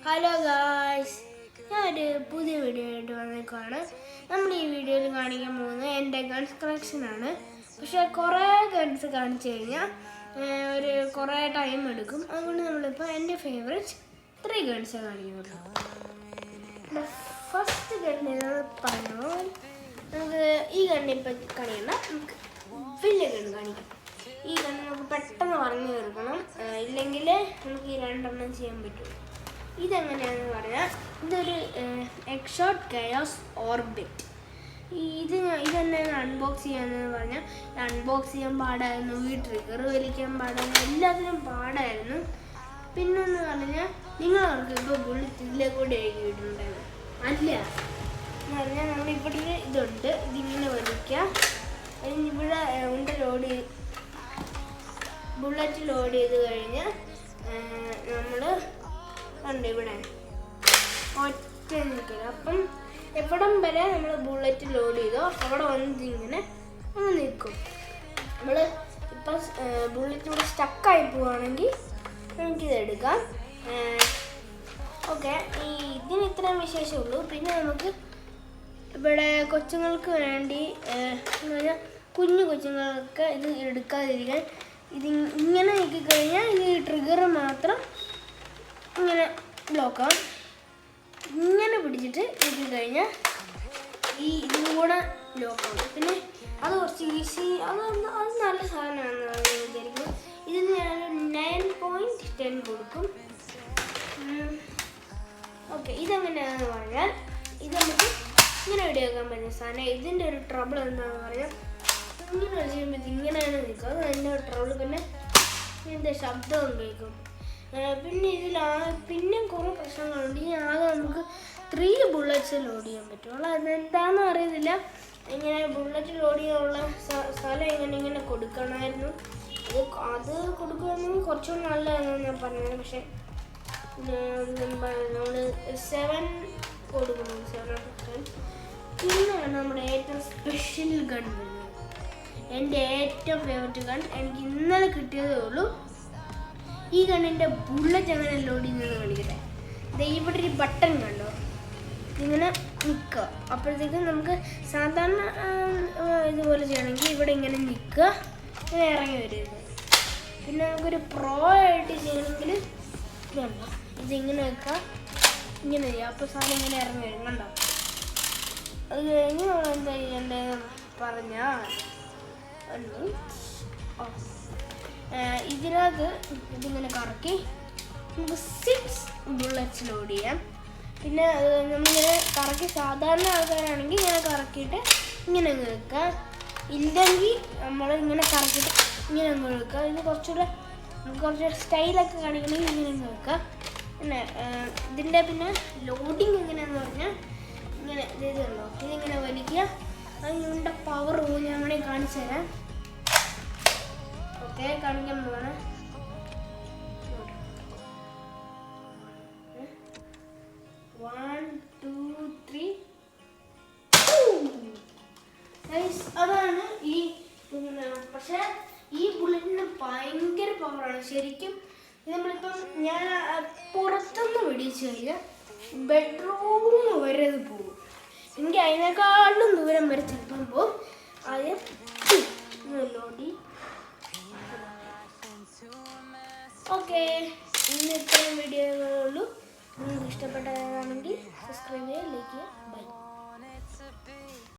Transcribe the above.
Hello guys, ഞാനൊരു പുതിയ video ആയിട്ട് വന്നേക്കാണ്. നമ്മൾ ഈ വീഡിയോയിൽ കാണിക്കാൻ പോകുന്നത് എൻ്റെ ഗൺസ് കളക്ഷനാണ്. പക്ഷേ കുറേ ഗൺസ് കാണിച്ചു കഴിഞ്ഞാൽ കുറേ ടൈം എടുക്കും. അതുകൊണ്ട് നമ്മളിപ്പോൾ എൻ്റെ ഫേവറേറ്റ് 3 ഗൺസ് കാണിക്കുന്നുള്ളൂ. ഫസ്റ്റ് ഗണ്ണ് പറഞ്ഞാൽ നമുക്ക് ഈ ഗണ്ണിപ്പോൾ കാണിക്കണ്ട, നമുക്ക് വലിയ ഗണ്ണ് കാണിക്കാം. ഈ ഗണ്ണ് നമുക്ക് പെട്ടെന്ന് പറഞ്ഞു തീർക്കണം, ഇല്ലെങ്കിൽ നമുക്ക് ഈ 2 എണ്ണം ചെയ്യാൻ പറ്റുള്ളൂ. ഇതെങ്ങനെയാണെന്ന് പറഞ്ഞാൽ ഇതൊരു എക്സോട്ട് കയോസ് ഓർബിറ്റ്. ഇതെന്നാണ് അൺബോക്സ് ചെയ്യാമെന്ന് പറഞ്ഞാൽ അൺബോക്സ് ചെയ്യാൻ പാടായിരുന്നു, ഈ ട്രിഗർ വലിക്കാൻ പാടായിരുന്നു, എല്ലാത്തിനും പാടായിരുന്നു. പിന്നെന്ന് പറഞ്ഞാൽ നിങ്ങളവർക്ക് ഇപ്പോൾ ബുള്ളറ്റ് ഇതിലേക്കൂടെ എഴുതി വിടുന്നുണ്ടായിരുന്നു. അല്ല എന്ന് പറഞ്ഞാൽ നമ്മളിവിടെ ഇതുണ്ട്, ഇതിങ്ങനെ വലിക്കുക. ഇവിടെ ബുള്ളറ്റ് ലോഡ് ചെയ്ത് കഴിഞ്ഞാൽ നമ്മൾ ഉണ്ട് ഇവിടെ ഒറ്റ നിൽക്കില്ല. അപ്പം എവിടം വരെ നമ്മൾ ബുള്ളറ്റ് ലോഡ് ചെയ്തോ അവിടെ വന്ന് ഇങ്ങനെ അങ്ങ് നിൽക്കും. നമ്മൾ ഇപ്പം ബുള്ളറ്റ് ഇവിടെ സ്റ്റക്കായി പോവുകയാണെങ്കിൽ നമുക്കിത് എടുക്കാം. ഓക്കെ, ഇതിന് ഇത്രയും വിശേഷമുള്ളൂ. പിന്നെ നമുക്ക് ഇവിടെ കൊച്ചുങ്ങൾക്ക് വേണ്ടി എന്ന് പറഞ്ഞാൽ കുഞ്ഞു കൊച്ചുങ്ങൾക്ക് ഇത് എടുക്കാതിരിക്കാൻ ഇങ്ങനെ നോക്കിക്കഴിഞ്ഞാൽ ഇത് ട്രിഗർ മാത്രം ഇങ്ങനെ ബ്ലോക്കാവും. ഇങ്ങനെ പിടിച്ചിട്ട് നോക്കിക്കഴിഞ്ഞാൽ ഇതും കൂടെ ബ്ലോക്കാവും. പിന്നെ അത് കുറച്ച് ഈസി, അത് നല്ല സാധനമാണെന്ന് വിചാരിക്കും. ഇതിന് ഞാൻ 9.10 കൊടുക്കും. ഓക്കെ, ഇതെങ്ങനെയാണെന്ന് പറഞ്ഞാൽ ഇത് നമുക്ക് ഇങ്ങനെ വെടിയാക്കാൻ പറ്റുന്ന സാധനം. ഇതിൻ്റെ ഒരു ട്രബിൾ എന്താണെന്ന് പറഞ്ഞാൽ ഇങ്ങനെ ചെയ്യുമ്പോൾ ഇങ്ങനെയാണ് നിൽക്കുക, അത് അതിൻ്റെ ഒരു ട്രബിൾ. പിന്നെ ഇതിൻ്റെ ശബ്ദം കേൾക്കും. പിന്നെ പിന്നെ കുറേ പ്രശ്നങ്ങളുണ്ട്. ഈ ആകെ നമുക്ക് 3 ബുള്ളറ്റ്സ് ലോഡ് ചെയ്യാൻ പറ്റുള്ളൂ. അതെന്താണെന്ന് അറിയത്തില്ല. ഇങ്ങനെ ബുള്ളറ്റ് ലോഡ് ചെയ്യാനുള്ള സ്ഥലം ഇങ്ങനെ കൊടുക്കണമായിരുന്നു. അത് കൊടുക്കുകയാണെങ്കിൽ കുറച്ചുകൂടി നല്ലതാണെന്ന് ഞാൻ പറഞ്ഞത്. പക്ഷേ നമ്മൾ 7 കൊടുക്കുന്നു, 7/10. പിന്നെയാണ് നമ്മുടെ ഏറ്റവും സ്പെഷ്യൽ ഗൺ വരുന്നത്. എൻ്റെ ഏറ്റവും ഫേവററ്റ് ഗൺ എനിക്ക് ഇന്നലെ കിട്ടിയതേ ഉള്ളൂ. ഈ ഗണ്ണിൻ്റെ ബുള്ളറ്റ് എങ്ങനെ ലോഡ് ചെയ്യുന്നത് കാണിക്കട്ടെ. ഇവിടെ ഒരു ബട്ടൺ കണ്ടോ, ഇങ്ങനെ നിൽക്കുക. അപ്പോഴത്തേക്കും നമുക്ക് സാധാരണ ഇതുപോലെ ചെയ്യണമെങ്കിൽ ഇവിടെ ഇങ്ങനെ നിൽക്കുക, ഇങ്ങനെ ഇറങ്ങി വരുന്നത്. പിന്നെ നമുക്കൊരു പ്രോ ആയിട്ട് ചെയ്യണമെങ്കിൽ ഇതുണ്ടോ, ഇതിങ്ങനെ വെക്കുക, ഇങ്ങനെ ചെയ്യുക. അപ്പോൾ സാധനം ഇങ്ങനെ ഇറങ്ങി വരും, കണ്ടോ. അത് കഴിഞ്ഞ് നമ്മൾ എന്താ ചെയ്യേണ്ടതെന്ന് പറഞ്ഞാൽ ഇതിനകത്ത് ഇതിങ്ങനെ കറക്കി നമുക്ക് 6 ബുള്ളറ്റ്സ് ലോഡ് ചെയ്യാം. പിന്നെ നമ്മളിങ്ങനെ കറക്കി, സാധാരണ ആൾക്കാരാണെങ്കിൽ ഇങ്ങനെ കറക്കിയിട്ട് ഇങ്ങനെ അങ്ങ് വെക്കുക. ഇല്ലെങ്കിൽ നമ്മൾ ഇങ്ങനെ കറക്കിയിട്ട് ഇങ്ങനെ അങ്ങ് വെക്കുക. ഇത് കുറച്ചുകൂടെ സ്റ്റൈലൊക്കെ കാണിക്കണമെങ്കിൽ ഇങ്ങനെ അങ്ങ് വെക്കുക. പിന്നെ ഇതിൻ്റെ ലോഡിങ് എങ്ങനെയാണെന്ന് പറഞ്ഞാൽ ഇങ്ങനെ ഇതുണ്ടോ, ഇതിങ്ങനെ വലിക്കുക. അതിൻ്റെ പവർ ഞാൻ വേണമെങ്കിൽ കാണിച്ചു തരാം. ഓക്കെ, കാണിക്കാൻ പോവാണ്. 1 2 3. അതാണ് ഈ. പക്ഷെ ഈ ബുള്ളറ്റിന് ഭയങ്കര പവറാണ് ശരിക്കും. നമ്മളിപ്പം ഞാൻ പുറത്തുനിന്ന് വെടിച്ചു കഴിഞ്ഞാൽ ബെഡ്റൂം വരെ അത് പോകും. എനിക്ക് അതിനേക്കാളും ദൂരം വരെ ചിലപ്പം പോകും. ആദ്യം ലോഡി. ഓക്കെ, ഇന്ന് ഇത്രയും വീഡിയോകളുള്ളൂ. നിങ്ങൾക്ക് ഇഷ്ടപ്പെട്ടതാണെങ്കിൽ സബ്സ്ക്രൈബ് ചെയ്യുക, ലൈക്ക് ചെയ്യുക. ബൈ.